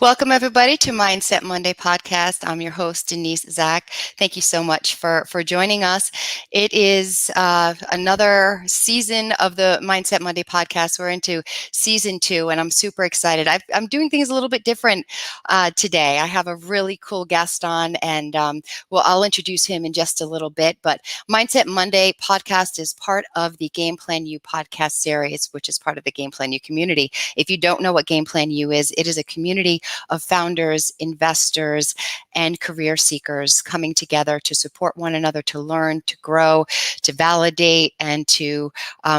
Welcome, everybody, to Mindset Monday podcast. I'm your host, Denise, Zack. Thank you so much for joining us. It is another season of the Mindset Monday podcast. We're into season 2, and I'm super excited. I'm doing things a little bit different today. I have a really cool guest on, and I'll introduce him in just a little bit. But Mindset Monday podcast is part of the Game Plan U podcast series, which is part of the Game Plan U community. If you don't know what Game Plan U is, it is a community of founders, investors, and career seekers coming together to support one another, to learn, to grow, to validate, and to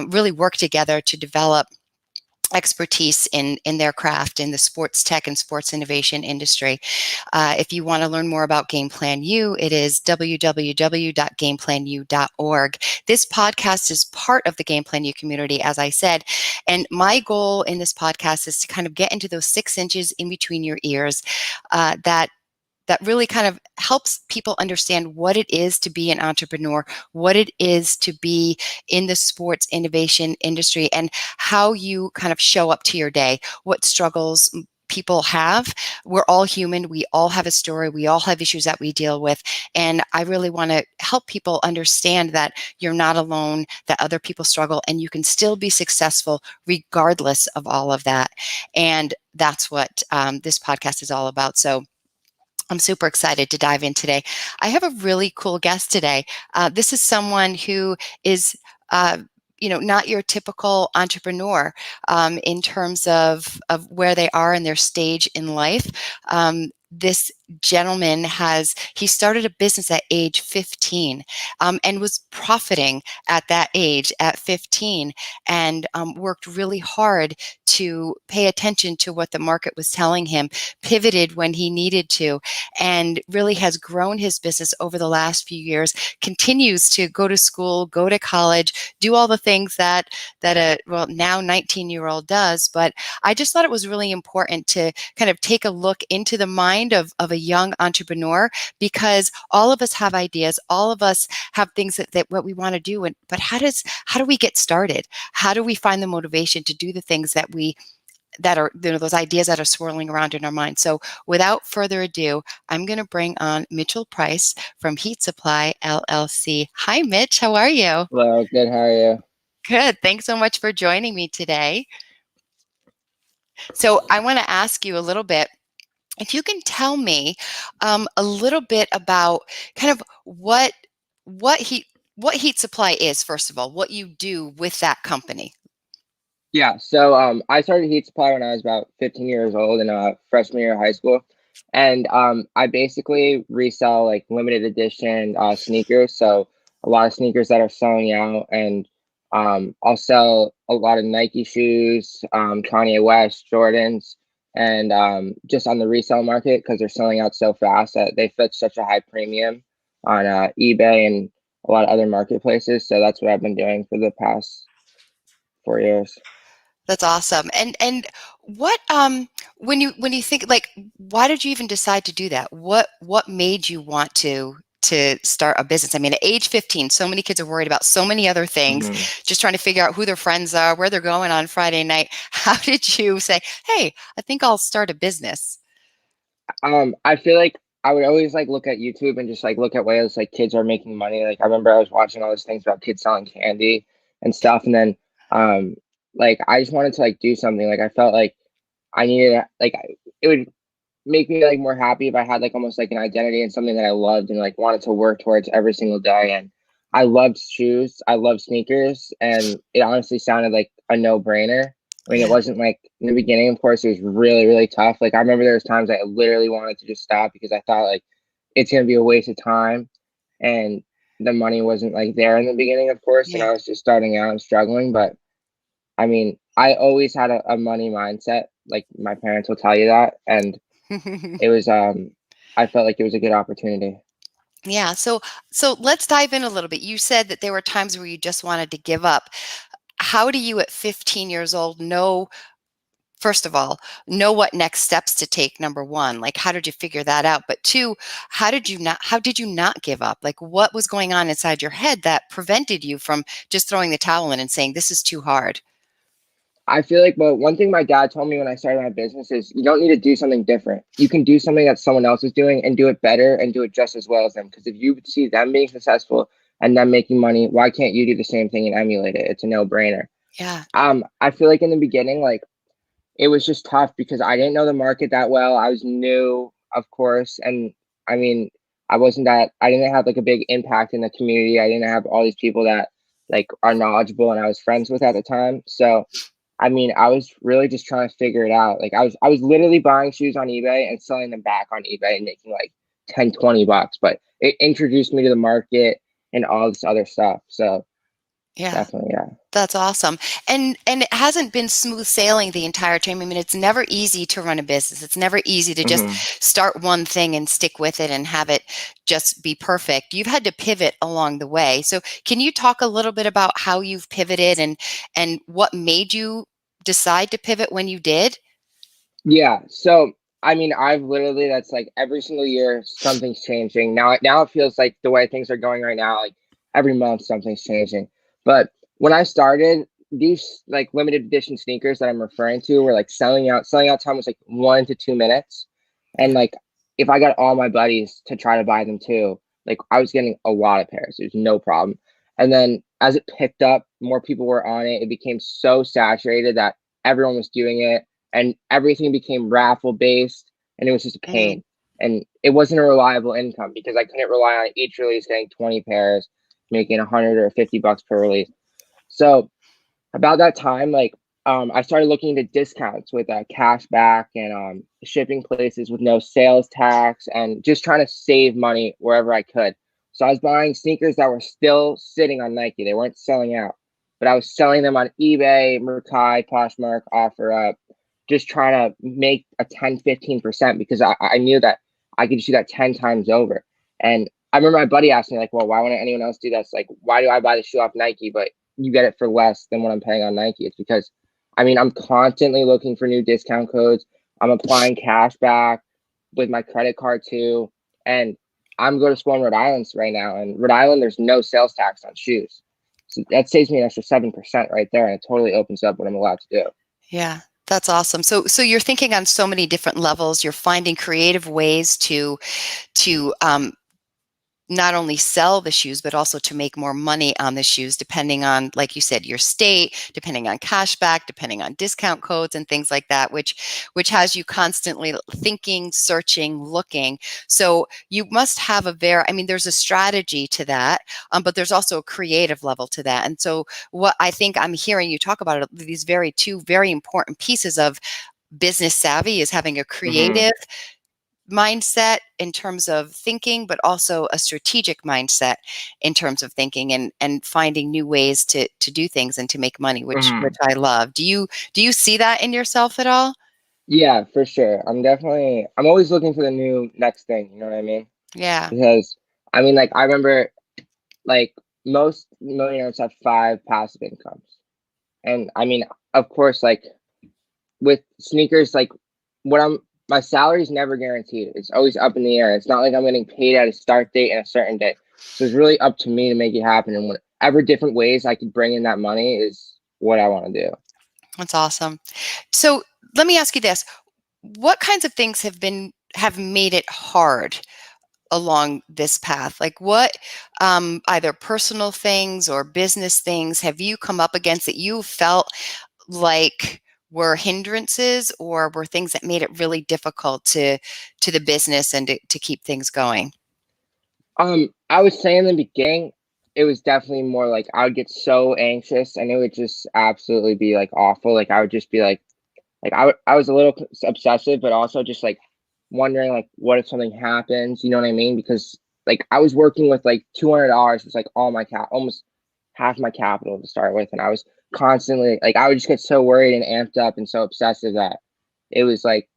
really work together to develop expertise in their craft in the sports tech and sports innovation industry. If you want to learn more about Game Plan U, it is www.gameplanu.org. This podcast is part of the Game Plan U community, as I said, and my goal in this podcast is to kind of get into those 6 inches in between your ears that really kind of helps people understand what it is to be an entrepreneur, what it is to be in the sports innovation industry, and how you kind of show up to your day, what struggles people have. We're all human. We all have a story. We all have issues that we deal with. And I really want to help people understand that you're not alone, that other people struggle, and you can still be successful regardless of all of that. And that's what this podcast is all about. So I'm super excited to dive in today. I have a really cool guest today. This is someone who is, not your typical entrepreneur in terms of where they are in their stage in life. This gentleman he started a business at age 15 and was profiting at that age at 15 and worked really hard to pay attention to what the market was telling him, pivoted when he needed to, and really has grown his business over the last few years, continues to go to school, go to college, do all the things that a now 19-year-old does. But I just thought it was really important to kind of take a look into the mind of a young entrepreneur, because all of us have ideas, all of us have things that what we want to do, but how do we get started? How do we find the motivation to do the things that are those ideas that are swirling around in our mind? So without further ado, I'm going to bring on Mitchell Price from Heat Supply LLC. Hi, Mitch. How are you? Hello, good. How are you? Good. Thanks so much for joining me today. So I want to ask you a little bit, if you can tell me a little bit about kind of what Heat Supply is, first of all, what you do with that company. Yeah, so I started Heat Supply when I was about 15 years old in freshman year of high school, and I basically resell like limited edition sneakers. So a lot of sneakers that are selling out, and I'll sell a lot of Nike shoes, Kanye West, Jordans, and just on the resale market because they're selling out so fast that they fetch such a high premium on eBay and a lot of other marketplaces. So that's what I've been doing for the past 4 years. That's awesome. And what when you think, like, why did you even decide to do that? What made you want to start a business? I mean, at age 15, so many kids are worried about so many other things, Mhm. just trying to figure out who their friends are, where they're going on Friday night. How did you say, "Hey, I think I'll start a business"? I feel like I would always like look at YouTube and just like look at ways like kids are making money. Like I remember I was watching all these things about kids selling candy and stuff, and then um like I just wanted to like do something. Like I felt like I needed it would make me like more happy if I had like almost like an identity and something that I loved and like wanted to work towards every single day. And I loved shoes, I love sneakers, and it honestly sounded like a no-brainer. I mean, it Yeah. wasn't like in the beginning, of course, it was really, really tough. Like I remember there was times I literally wanted to just stop because I thought like it's gonna be a waste of time and the money wasn't like there in the beginning, of course, and Yeah. I was just starting out and struggling. But I mean, I always had a money mindset. Like my parents will tell you that. And it was I felt like it was a good opportunity. Yeah, so let's dive in a little bit. You said that there were times where you just wanted to give up. How do you at 15 years old know, first of all, know what next steps to take, number one? Like, how did you figure that out? But two, how did you not give up? Like, what was going on inside your head that prevented you from just throwing the towel in and saying, this is too hard? I feel like, well, one thing my dad told me when I started my business is you don't need to do something different. You can do something that someone else is doing and do it better and do it just as well as them. Because if you see them being successful and them making money, why can't you do the same thing and emulate it? It's a no-brainer. Yeah. I feel like in the beginning, like it was just tough because I didn't know the market that well. I was new, of course, and I mean, I didn't have like a big impact in the community. I didn't have all these people that like are knowledgeable and I was friends with at the time. So, I mean, I was really just trying to figure it out. Like I was literally buying shoes on eBay and selling them back on eBay and making like 10, $20, but it introduced me to the market and all this other stuff. So Yeah. definitely, yeah. That's awesome. And it hasn't been smooth sailing the entire time. I mean, it's never easy to run a business. It's never easy to just Hmm. start one thing and stick with it and have it just be perfect. You've had to pivot along the way. So can you talk a little bit about how you've pivoted and what made you decide to pivot when you did? Yeah. So, I mean, I've literally, that's like every single year something's changing. Now it feels like the way things are going right now, like every month something's changing. But when I started, these like limited edition sneakers that I'm referring to were like selling out. Selling out time was like 1 to 2 minutes. And Yeah. like if I got all my buddies to try to buy them too, like I was getting a lot of pairs. There's no problem. And then as it picked up, more people were on it. It became so saturated that everyone was doing it and everything became raffle based and it was just a Mm, pain and it wasn't a reliable income because I couldn't rely on each release getting 20 pairs making 100 or $50 per release. So about that time, like I started looking into discounts with cash back and shipping places with no sales tax and just trying to save money wherever I could. So I was buying sneakers that were still sitting on Nike. They weren't selling out, but I was selling them on eBay, Mercai, Poshmark, OfferUp, just trying to make a 10, 15% because I knew that I could do that 10 times over. And I remember my buddy asked me, like, well, why wouldn't anyone else do that? It's like, why do I buy the shoe off Nike, but you get it for less than what I'm paying on Nike? It's because, I mean, I'm constantly looking for new discount codes. I'm applying cash back with my credit card too. And I'm going to school in Rhode Island right now. And Rhode Island, there's no sales tax on shoes. So that saves me an extra 7% right there. And it totally opens up what I'm allowed to do. yeah. That's awesome. So you're thinking on so many different levels. You're finding creative ways to not only sell the shoes, but also to make more money on the shoes, depending on, like you said, your state, depending on cashback, depending on discount codes and things like that, which has you constantly thinking, searching, looking. So you must have I mean, there's a strategy to that, but there's also a creative level to that. And so what I think I'm hearing you talk about are these two very important pieces of business savvy is having a Hmm. creative mindset in terms of thinking, but also a strategic mindset in terms of thinking and finding new ways to do things and to make money, which Hmm. I love. Do you see that in yourself at all? Yeah, for sure. I'm always looking for the new next thing. You know what I mean? Yeah. Because I mean, like, I remember like most millionaires have five passive incomes. And I mean, of course, like with sneakers, like what I'm my salary is never guaranteed. It's always up in the air. It's not like I'm getting paid at a start date and a certain day. So it's really up to me to make it happen. And whatever different ways I could bring in that money is what I want to do. That's awesome. So let me ask you this. What kinds of things have made it hard along this path? Like what either personal things or business things have you come up against that you felt like were hindrances or were things that made it really difficult to the business and to keep things going? I would say in the beginning, it was definitely more like I would get so anxious and it would just absolutely be like awful. Like I would just be like I was a little obsessive, but also just like wondering like what if something happens, you know what I mean? Because like I was working with like $200 was like all my almost half my capital to start with, and I was constantly like I would just get so worried and amped up and so obsessive that it was like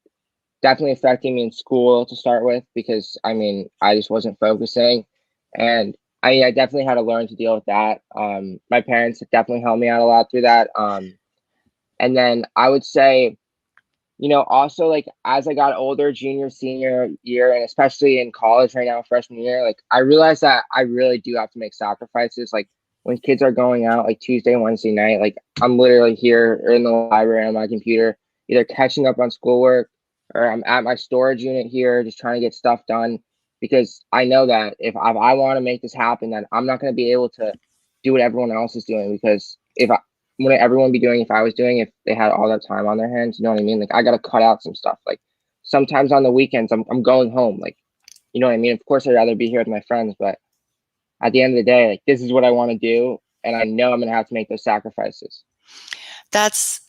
definitely affecting me in school to start with because I mean I just wasn't focusing, and I definitely had to learn to deal with that. My parents definitely helped me out a lot through that. And then I would say, you know, also like as I got older, junior, senior year, and especially in college right now, freshman year, like I realized that I really do have to make sacrifices. Like when kids are going out like Tuesday, Wednesday night, like I'm literally here in the library on my computer, either catching up on schoolwork or I'm at my storage unit here just trying to get stuff done because I know that if I want to make this happen, then I'm not going to be able to do what everyone else is doing because if I would everyone be doing if I was doing if they had all that time on their hands, you know what I mean? Like I got to cut out some stuff. Like sometimes on the weekends I'm going home, like you know what I mean? Of course I'd rather be here with my friends, but at the end of the day, like this is what I want to do, and I know I'm gonna have to make those sacrifices. That's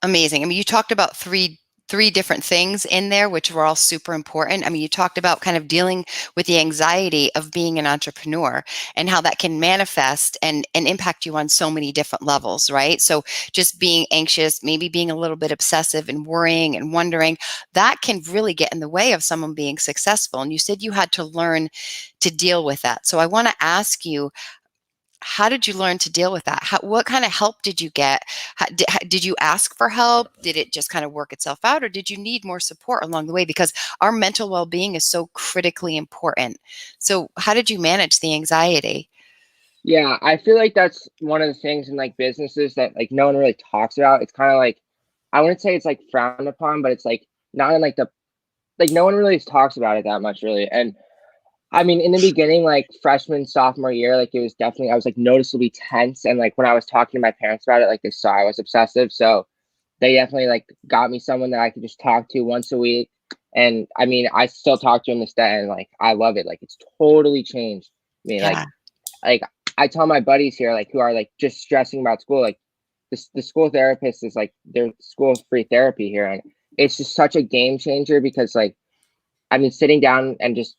amazing. I mean, you talked about three different things in there, which were all super important. I mean, you talked about kind of dealing with the anxiety of being an entrepreneur and how that can manifest and impact you on so many different levels, right? So just being anxious, maybe being a little bit obsessive and worrying and wondering, that can really get in the way of someone being successful. And you said you had to learn to deal with that. So I want to ask you, how did you learn to deal with that? What kind of help did you get? Did you ask for help? Did it just kind of work itself out, or did you need more support along the way? Because our mental well-being is so critically important. So how did you manage the anxiety? Yeah, I feel like that's one of the things in like businesses that like no one really talks about. It's kind of like I wouldn't say it's like frowned upon, but it's like not in like the like no one really talks about it that much really. And I mean, in the beginning, like freshman, sophomore year, like it was definitely I was like noticeably tense. And like when I was talking to my parents about it, like they saw I was obsessive. So they definitely like got me someone that I could just talk to once a week. And I mean, I still talk to him this day and like I love it. Like it's totally changed me. Yeah, Like I tell my buddies here, like who are like just stressing about school, like the school therapist is like their school free therapy here. And it's just such a game changer because like I mean sitting down and just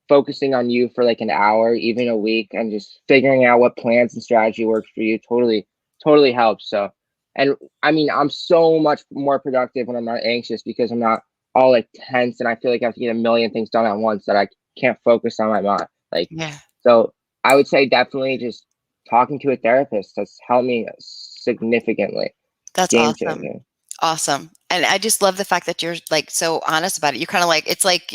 focusing on you for like an hour, even a week, and just figuring out what plans and strategy works for you totally helps. So, and I mean, I'm so much more productive when I'm not anxious because I'm not all like tense and I feel like I have to get a million things done at once that I can't focus on my mind. Like, yeah, so I would say definitely just talking to a therapist has helped me significantly. that's Game awesome. changing. Awesome. And I just love the fact that you're like so honest about it. You're kind of like, it's like,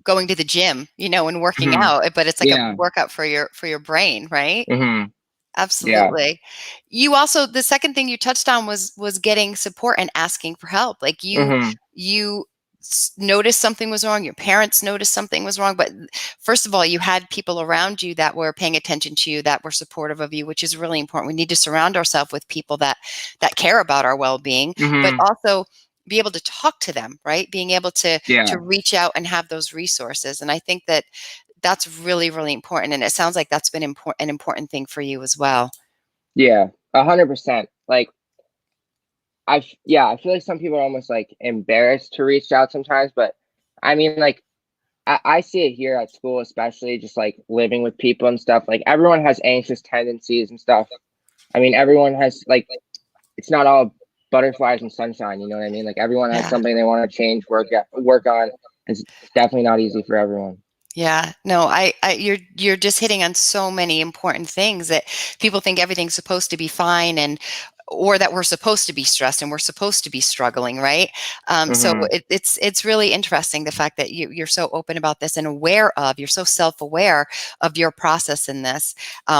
going to the gym, and working Hmm. out, but it's like a Yeah. workout for your brain, right? Hmm. Yeah. Absolutely. You also, the second thing you touched on was getting support and asking for help. Like Hmm. you noticed something was wrong, your parents noticed something was wrong, but first of all, you had people around you that were paying attention to you, that were supportive of you, which is really important. We need to surround ourselves with people that care about our well-being, but Hmm. also be able to talk to them, right? Being able to Yeah. reach out and have those resources. And I think that that's really, really important. And it sounds like that's been an important thing for you as well. Yeah. 100%. Like yeah, I feel like some people are almost like embarrassed to reach out sometimes, but I mean, like, I see it here at school, especially just like living with people and stuff. Like, everyone has anxious tendencies and stuff. I mean, everyone has like, it's not all butterflies and sunshine, you know what I mean? Like, everyone has Yeah. something they want to change, work on. It's definitely not easy for everyone. Yeah, no, you're just hitting on so many important things that people think everything's supposed to be fine or that we're supposed to be stressed and we're supposed to be struggling, right? So Hmm. it's really interesting the fact that you're so open about this and you're so self-aware of your process in this,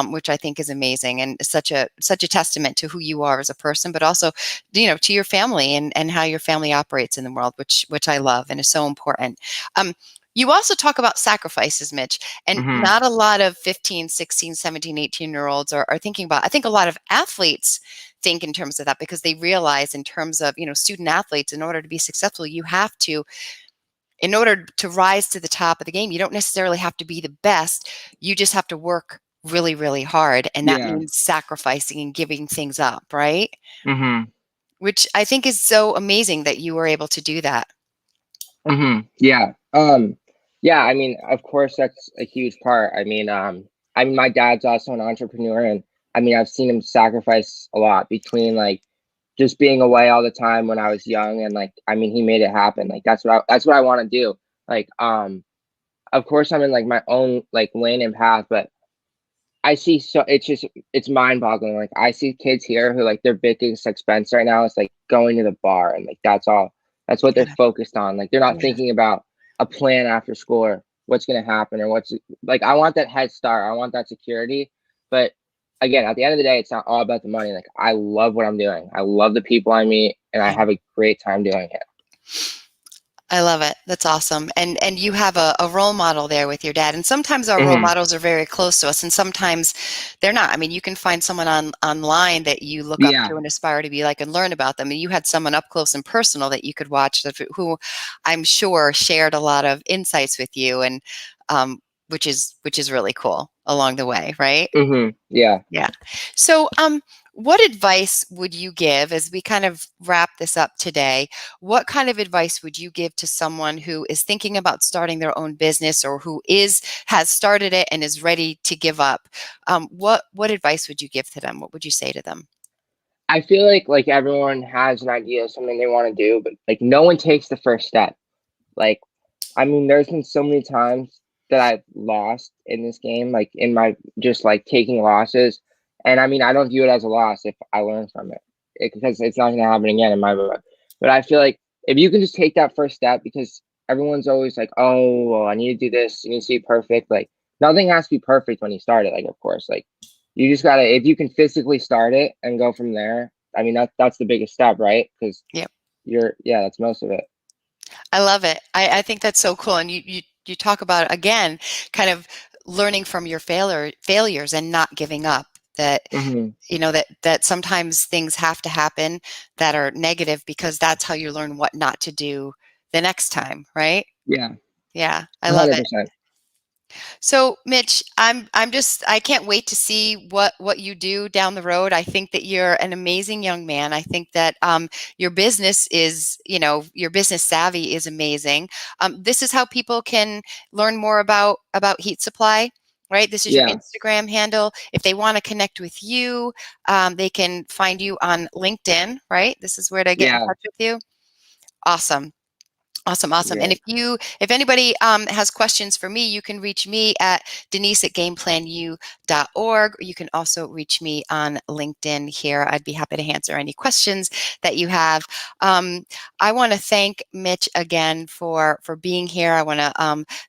which I think is amazing and such a testament to who you are as a person, but also, to your family and how your family operates in the world, which I love and is so important. Um, you also talk about sacrifices, Mitch, and Hmm. not a lot of 15, 16, 17, 18-year-olds are thinking about. I think a lot of athletes think in terms of that because they realize in terms of, student athletes, in order to be successful, in order to rise to the top of the game, you don't necessarily have to be the best. You just have to work really, really hard. And that Yeah. means sacrificing and giving things up, right? Hmm. Which I think is so amazing that you were able to do that. Hmm. Yeah. Yeah, I mean, of course that's a huge part. I mean my dad's also an entrepreneur and I mean I've seen him sacrifice a lot between like just being away all the time when I was young and like I mean he made it happen. Like that's what I want to do. Like of course I'm in like my own like lane and path, but I see so it's mind boggling. Like I see kids here who like their biggest expense right now is like going to the bar and like that's all. That's what they're Yeah. focused on. Like they're not Yeah. thinking about a plan after school or what's gonna happen or what's like I want that head start. I want that security. But again, at the end of the day, it's not all about the money. Like, I love what I'm doing. I love the people I meet, and I have a great time doing it. I love it. That's awesome. And you have a role model there with your dad. And sometimes our role models are very close to us, and sometimes they're not. I mean, you can find someone online that you look up Yeah. to and aspire to be like and learn about them. And you had someone up close and personal that you could watch who I'm sure shared a lot of insights with you, and which is really cool along the way, right? Yeah. Yeah. So, what advice would you give as we kind of wrap this up today? What kind of advice would you give to someone who is thinking about starting their own business or who has started it and is ready to give up? What advice would you give to them? What would you say to them? I feel like everyone has an idea of something they want to do, but like no one takes the first step. Like, I mean, there's been so many times that I've lost in this game, like in my just like taking losses. And I mean, I don't view it as a loss if I learn from because it's not going to happen again in my book. But I feel like if you can just take that first step, because everyone's always like, oh, well, I need to do this, you need to be perfect. Like, nothing has to be perfect when you start it. Like, of course, like you just gotta, if you can physically start it and go from there. I mean, that's the biggest step, right? Because Yep. yeah, that's most of it. I love it. I think that's so cool. And you talk about again, kind of learning from your failures and not giving up. That that sometimes things have to happen that are negative because that's how you learn what not to do the next time, right? Yeah, Yeah, I love it. 100%. So, Mitch, I can't wait to see what you do down the road. I think that you're an amazing young man. I think that your business is, your business savvy is amazing. This is how people can learn more about Heat Supply. Right, this is your Yeah, Instagram handle. If they want to connect with you, they can find you on LinkedIn. Right, this is where to get in yeah, touch with you. Awesome. Awesome, awesome. And yeah. if anybody has questions for me, you can reach me at denise@gameplanu.org. You can also reach me on LinkedIn here. I'd be happy to answer any questions that you have. I want to thank Mitch again for being here. I want to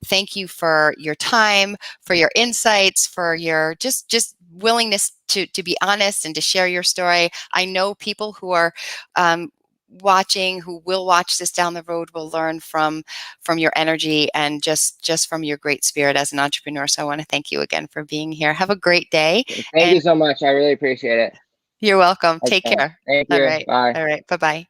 thank you for your time, for your insights, for your just willingness to be honest and to share your story. I know people who are who will watch this down the road will learn from your energy and just from your great spirit as an entrepreneur. So I want to thank you again for being here. Have a great day. Thank And you so much. I really appreciate it. you're welcome. Take Okay. care. Thank All you. right. Bye. All right. Bye-bye.